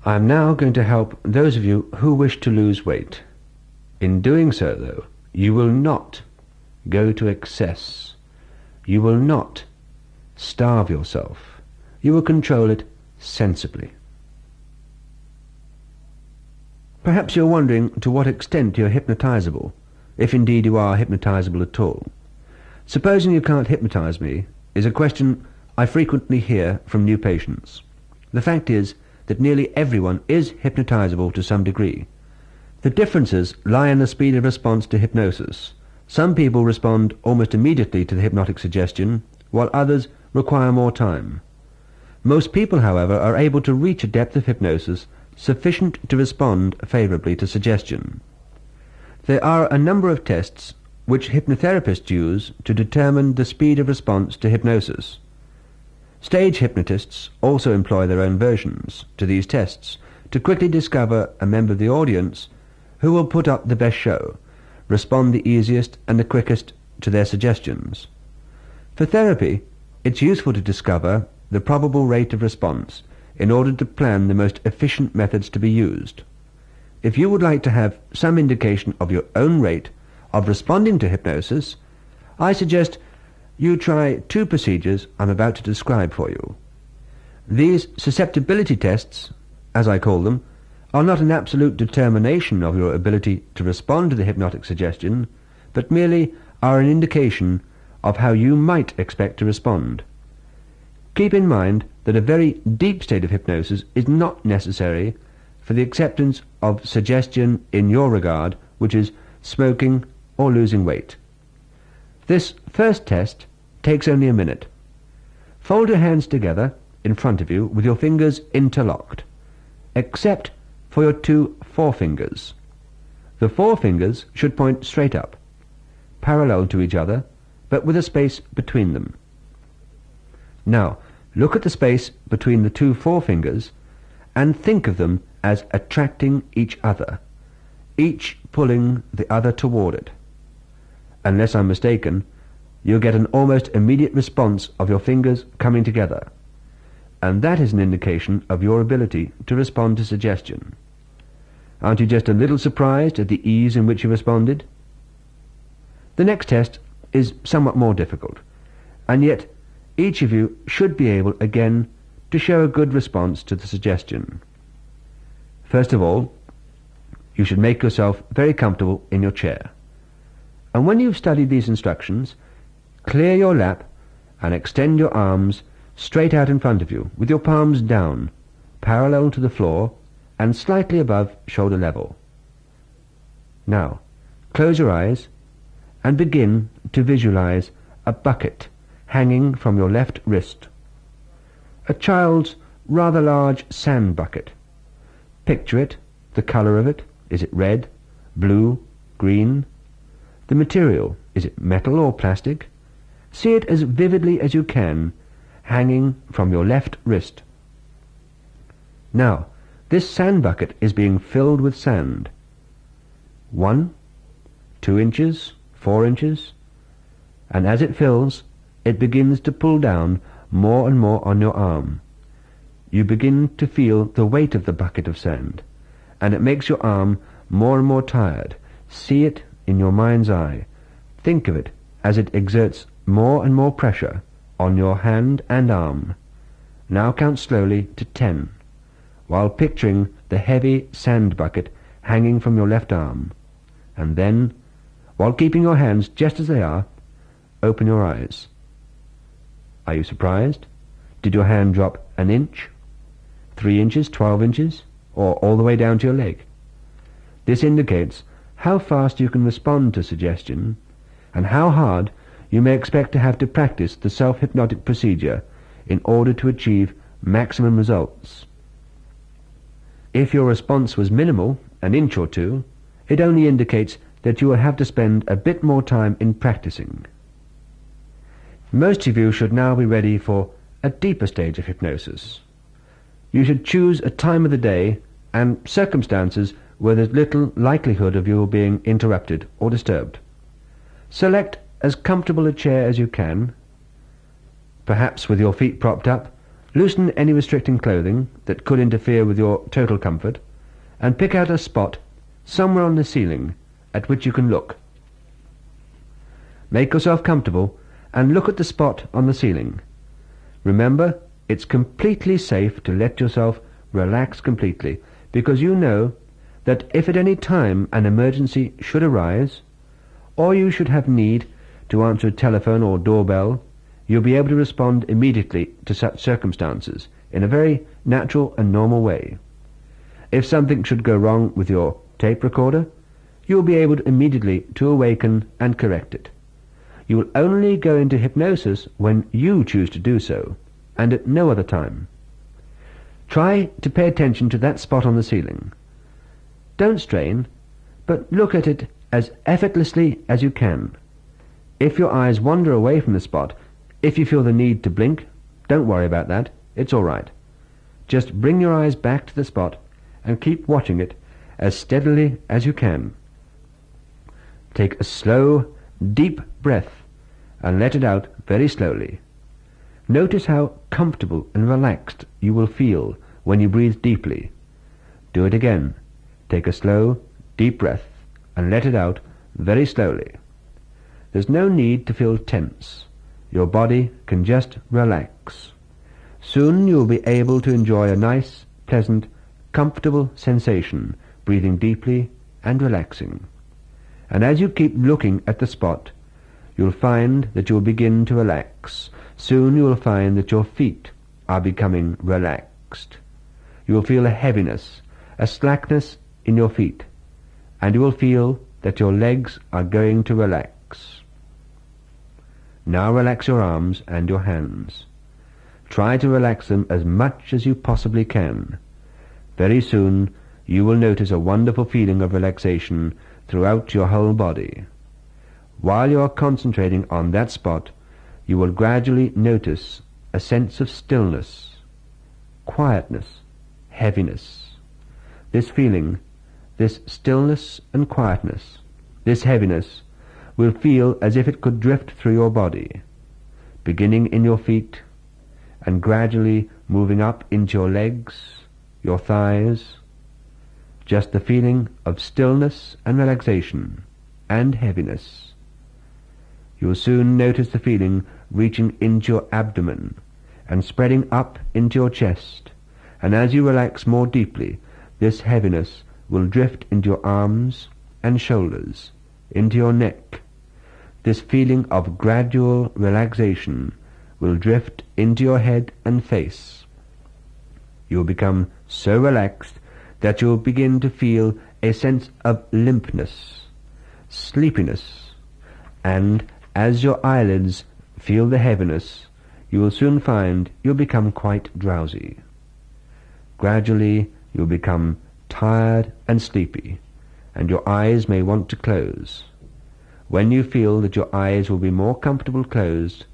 I am now going to help those of you who wish to lose weight. In doing so, though, you will not go to excess. You will not starve yourself. You will control it sensibly. Perhaps you're wondering to what extent you're hypnotizable, if indeed you are hypnotizable at all. Supposing you can't hypnotize me is a question I frequently hear from new patients. The fact is that nearly everyone is hypnotizable to some degree. The differences lie in the speed of response to hypnosis. Some people respond almost immediately to the hypnotic suggestion, while others require more time. Most people, however, are able to reach a depth of hypnosis sufficient to respond favorably to suggestion. There are a number of tests which hypnotherapists use to determine the speed of response to hypnosis. Stage hypnotists also employ their own versions to these tests to quickly discover a member of the audience who will put up the best show, respond the easiest and the quickest to their suggestions. For therapy, it's useful to discover the probable rate of response in order to plan the most efficient methods to be used. If you would like to have some indication of your own rate of responding to hypnosis, I suggest you try two procedures I'm about to describe for you. These susceptibility tests, as I call them, are not an absolute determination of your ability to respond to the hypnotic suggestion, but merely are an indication of how you might expect to respond. Keep in mind that a very deep state of hypnosis is not necessary for the acceptance of suggestion in your regard, which is smoking or losing weight. This first test takes only a minute. Fold your hands together in front of you with your fingers interlocked, except for your two forefingers. The forefingers should point straight up, parallel to each other, but with a space between them. Now, look at the space between the two forefingers and think of them as attracting each other, each pulling the other toward it. Unless I'm mistaken, you'll get an almost immediate response of your fingers coming together, and that is an indication of your ability to respond to suggestion. Aren't you just a little surprised at the ease in which you responded? The next test is somewhat more difficult, and yet each of you should be able again to show a good response to the suggestion. First of all, you should make yourself very comfortable in your chair. And when you've studied these instructions, clear your lap and extend your arms straight out in front of you, with your palms down, parallel to the floor and slightly above shoulder level. Now, close your eyes and begin to visualize a bucket hanging from your left wrist. A child's rather large sand bucket. Picture it, the color of it. Is it red, blue, green? The material, is it metal or plastic? See it as vividly as you can, hanging from your left wrist. Now, this sand bucket is being filled with sand. 1, 2 inches, 4 inches, and as it fills, it begins to pull down more and more on your arm. You begin to feel the weight of the bucket of sand, and it makes your arm more and more tired. See it in your mind's eye. Think of it as it exerts more and more pressure on your hand and arm. Now count slowly to 10, while picturing the heavy sand bucket hanging from your left arm. And then, while keeping your hands just as they are, open your eyes. Are you surprised? Did your hand drop an inch, 3 inches, 12 inches, or all the way down to your leg? This indicates how fast you can respond to suggestion and how hard you may expect to have to practice the self-hypnotic procedure in order to achieve maximum results. If your response was minimal, an inch or two, it only indicates that you will have to spend a bit more time in practicing. Most of you should now be ready for a deeper stage of hypnosis. You should choose a time of the day and circumstances where there's little likelihood of you being interrupted or disturbed. Select as comfortable a chair as you can, perhaps with your feet propped up, Loosen any restricting clothing that could interfere with your total comfort, and pick out a spot somewhere on the ceiling at which you can look. Make yourself comfortable and look at the spot on the ceiling. Remember, it's completely safe to let yourself relax completely, because you know that if at any time an emergency should arise, or you should have need to answer a telephone or doorbell, you'll be able to respond immediately to such circumstances in a very natural and normal way. If something should go wrong with your tape recorder, you will be able immediately to awaken and correct it. You will only go into hypnosis when you choose to do so, and at no other time. Try to pay attention to that spot on the ceiling. Don't strain, but look at it as effortlessly as you can. If your eyes wander away from the spot, if you feel the need to blink, don't worry about that. It's all right. Just bring your eyes back to the spot and keep watching it as steadily as you can. Take a slow, deep breath and let it out very slowly. Notice how comfortable and relaxed you will feel when you breathe deeply. Do it again. Take a slow, deep breath and let it out very slowly. There's no need to feel tense. Your body can just relax. Soon you'll be able to enjoy a nice, pleasant, comfortable sensation, breathing deeply and relaxing. And as you keep looking at the spot, you'll find that you'll begin to relax. Soon you will find that your feet are becoming relaxed. You will feel a heaviness, a slackness in your feet, and you will feel that your legs are going to relax. Now relax your arms and your hands. Try to relax them as much as you possibly can. Very soon you will notice a wonderful feeling of relaxation throughout your whole body. While you are concentrating on that spot, you will gradually notice a sense of stillness, quietness, heaviness. This feeling, this stillness and quietness, this heaviness, will feel as if it could drift through your body, beginning in your feet and gradually moving up into your legs, your thighs. Just the feeling of stillness and relaxation and heaviness. You will soon notice the feeling reaching into your abdomen and spreading up into your chest, and as you relax more deeply, this heaviness will drift into your arms and shoulders, into your neck. This feeling of gradual relaxation will drift into your head and face. You will become so relaxed that you will begin to feel a sense of limpness, sleepiness, and as your eyelids feel the heaviness, you will soon find you'll become quite drowsy. Gradually you'll become tired and sleepy, and your eyes may want to close. When you feel that your eyes will be more comfortable closed,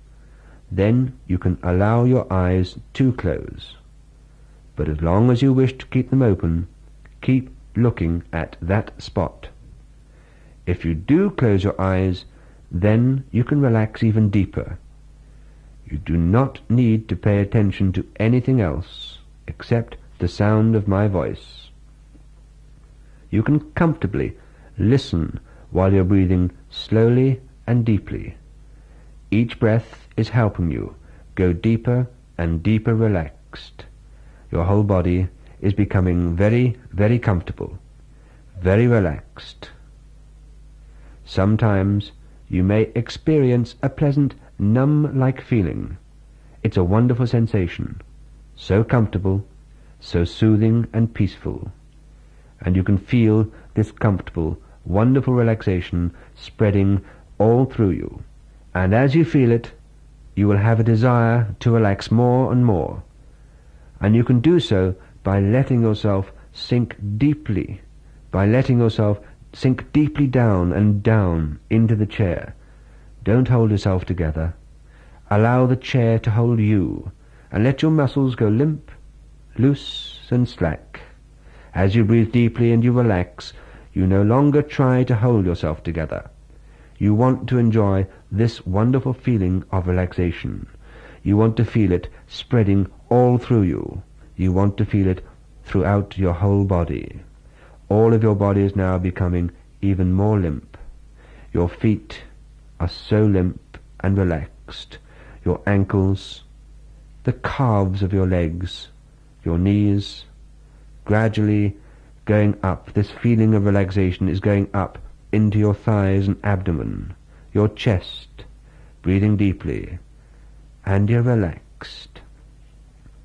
then you can allow your eyes to close. But as long as you wish to keep them open, keep looking at that spot. If you do close your eyes, then you can relax even deeper. You do not need to pay attention to anything else except the sound of my voice. You can comfortably listen while you're breathing slowly and deeply. Each breath is helping you go deeper and deeper relaxed. Your whole body is becoming very, very comfortable, very relaxed. Sometimes you may experience a pleasant, numb-like feeling. It's a wonderful sensation, so comfortable, so soothing and peaceful. And you can feel this comfortable, wonderful relaxation spreading all through you. And as you feel it, you will have a desire to relax more and more. And you can do so by letting yourself sink deeply, by letting yourself sink deeply down and down into the chair. Don't hold yourself together. Allow the chair to hold you, and let your muscles go limp, loose and slack. As you breathe deeply and you relax, you no longer try to hold yourself together. You want to enjoy this wonderful feeling of relaxation. You want to feel it spreading all through you. You want to feel it throughout your whole body. All of your body is now becoming even more limp. Your feet are so limp and relaxed. Your ankles, the calves of your legs, your knees, gradually going up. This feeling of relaxation is going up into your thighs and abdomen, your chest, breathing deeply, and you're relaxed.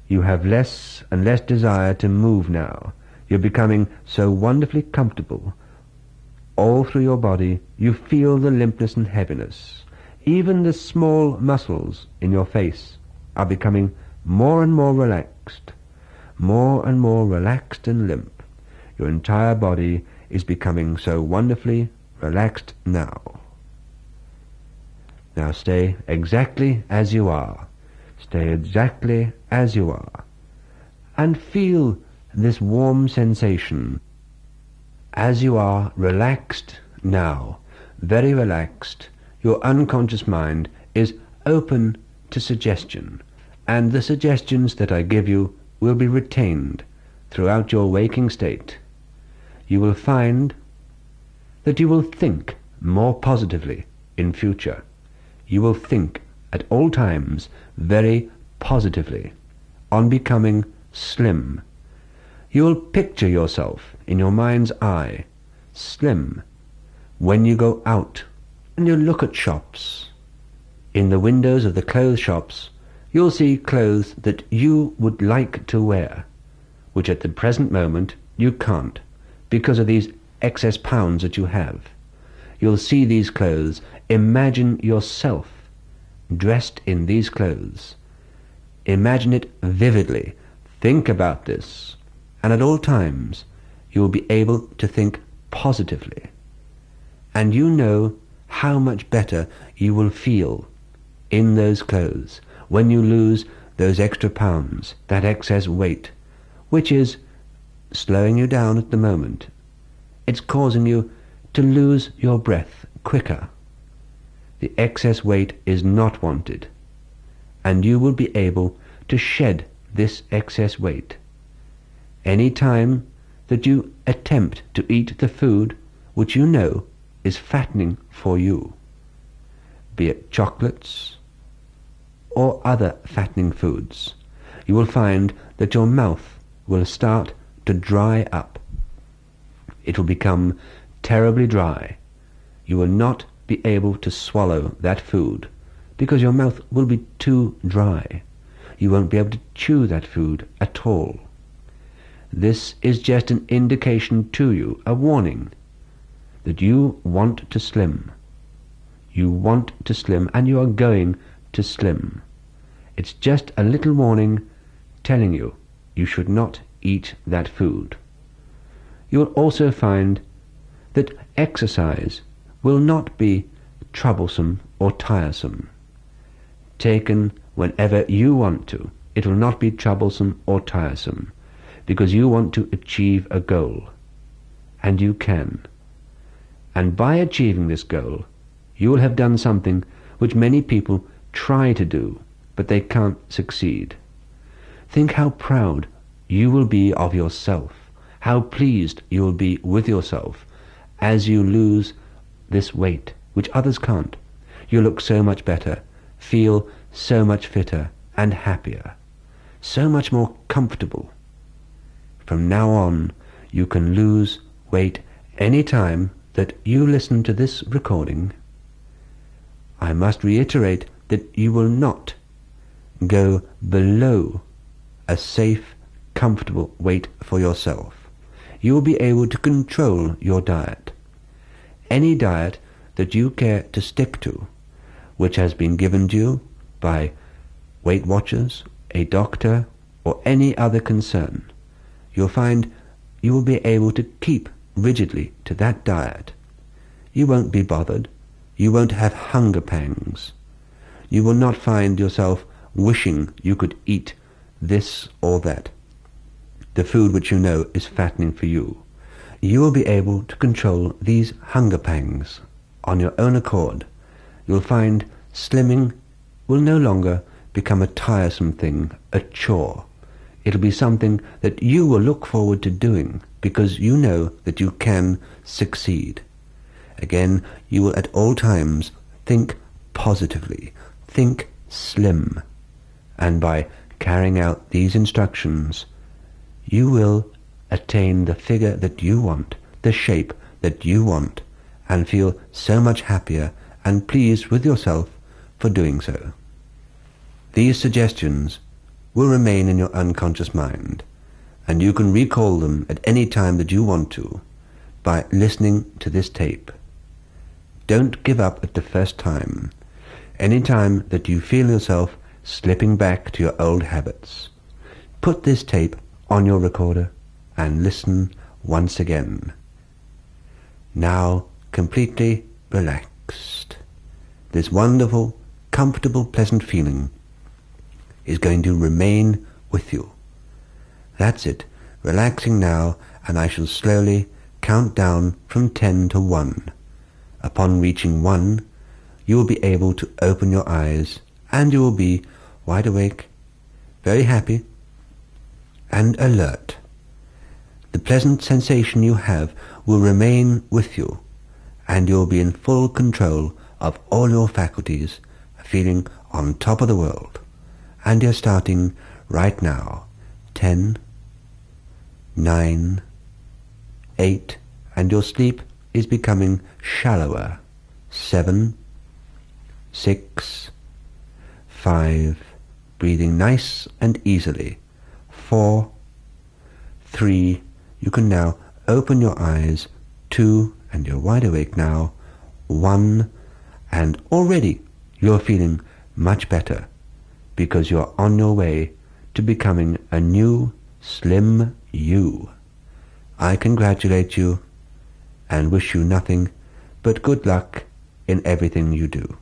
You have less and less desire to move now. You're becoming so wonderfully comfortable. All through your body you feel the limpness and heaviness. Even the small muscles in your face are becoming more and more relaxed and limp. Your entire body is becoming so wonderfully relaxed now. Now stay exactly as you are. Stay exactly as you are. And feel this warm sensation as you are relaxed now, very relaxed. Your unconscious mind is open to suggestion, and the suggestions that I give you will be retained throughout your waking state. You will find that you will think more positively in future. You will think at all times very positively on becoming slim. You will picture yourself in your mind's eye slim when you go out and you look at shops. In the windows of the clothes shops you'll see clothes that you would like to wear, which at the present moment you can't because of these excess pounds that you have. You'll see these clothes. Imagine yourself dressed in these clothes. Imagine it vividly. Think about this. And at all times you will be able to think positively. And you know how much better you will feel in those clothes when you lose those extra pounds, that excess weight, which is slowing you down at the moment. It's causing you to lose your breath quicker. The excess weight is not wanted, and you will be able to shed this excess weight. Any time that you attempt to eat the food which you know is fattening for you, be it chocolates or other fattening foods, you will find that your mouth will start to dry up. It will become terribly dry. You will not be able to swallow that food because your mouth will be too dry. You won't be able to chew that food at all. This is just an indication to you, a warning, that you want to slim. You want to slim, and you are going to slim. It's just a little warning telling you you should not eat that food. You will also find that exercise will not be troublesome or tiresome. Taken whenever you want to, it will not be troublesome or tiresome, because you want to achieve a goal, and you can. And by achieving this goal, you will have done something which many people try to do, but they can't succeed. Think how proud you will be of yourself, how pleased you will be with yourself as you lose this weight, which others can't. You look so much better, feel so much fitter and happier, so much more comfortable. From now on, you can lose weight any time that you listen to this recording. I must reiterate that you will not go below a safe, comfortable weight for yourself. You will be able to control your diet. Any diet that you care to stick to, which has been given to you by Weight Watchers, a doctor, or any other concern, you'll find you will be able to keep rigidly to that diet. You won't be bothered. You won't have hunger pangs. You will not find yourself wishing you could eat this or that, the food which you know is fattening for you. You will be able to control these hunger pangs on your own accord. You'll find slimming will no longer become a tiresome thing, a chore. It'll be something that you will look forward to doing because you know that you can succeed. Again, you will at all times think positively, think slim, and by carrying out these instructions, you will attain the figure that you want, the shape that you want, and feel so much happier and pleased with yourself for doing so. These suggestions will remain in your unconscious mind, and you can recall them at any time that you want to by listening to this tape. Don't give up at the first time. Any time that you feel yourself slipping back to your old habits, put this tape on your recorder and listen once again. Now completely relaxed. This wonderful, comfortable, pleasant feeling is going to remain with you. That's it. Relaxing now, and I shall slowly count down from 10 to 1. Upon reaching 1, you will be able to open your eyes, and you will be wide awake, very happy, and alert. The pleasant sensation you have will remain with you, and you will be in full control of all your faculties, feeling on top of the world. And you're starting right now. 10, 9, 8, and your sleep is becoming shallower. 7, 6, 5, breathing nice and easily. 4, 3, you can now open your eyes. 2, and you're wide awake now. 1, and already you're feeling much better because you're on your way to becoming a new, slim you. I congratulate you and wish you nothing but good luck in everything you do.